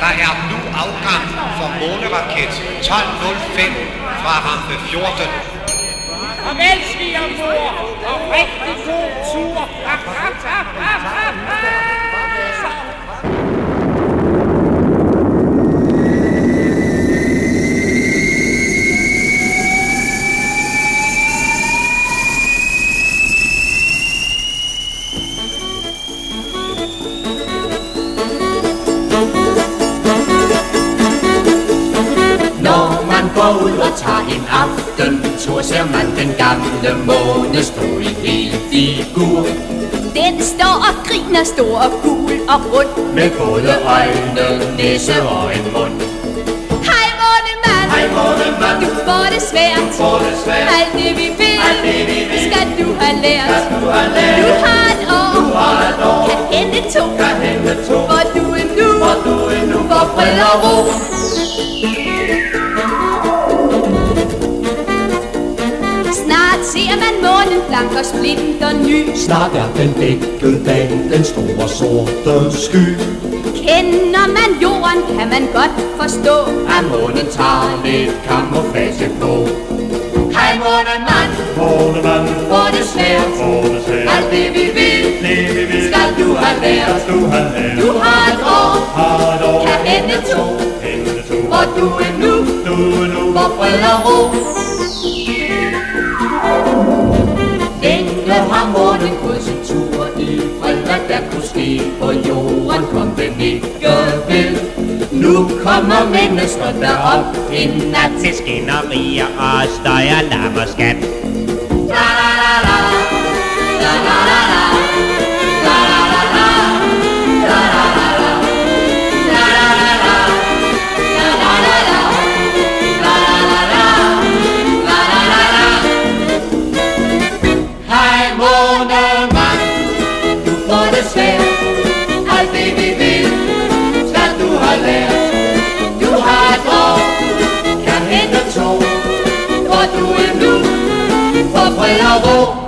Der er nu afgang for måneraket 1205 fra rampe 14. Farvel, svigermor, og rigtig god tur. Når man går ud og tager en aftentur, ser man den gamle måne stå i hel figur. Den står og griner stor og gul og rund, med både øjne, næse og en mund. Hej månemand, Hej månemand, du får det svært, får det svært. Alt det vi vil, Alt det vi vil, skal du have lært. skal du have lært. Du har et år, Du har et år, kan hente to, kan hente to. hvor du endnu, Hvor du endnu får fred og ro. Snart ser man månen blank og splinter ny. Snart er den dækket bag den store sorte sky. Kender man jorden, kan man godt forstå, At månen tager lidt camouflage på. hej månemand, Månemand, får det svært, får det svært. alt det vi vil, Det vi vil, skal du have lært. du have lært. Du har et år, har et år, kan hente to, hente to. hvor du endnu får fred og ro. Længe har månen gået sin tur i fred, hvad der kunne ske på jorden, kom den ikke vel. Nu kommer mennesker derop en nat Til skænderier og støj og larm og skat. La la la la, la la la la, la la la la, la la la la, la la la la, la la la la, la la la la, la la la la. Hej månemand, du får det svært, alt det vi vil, skal du have lært. Du har et år, kan hente to, hvor du endnu får fred og ro.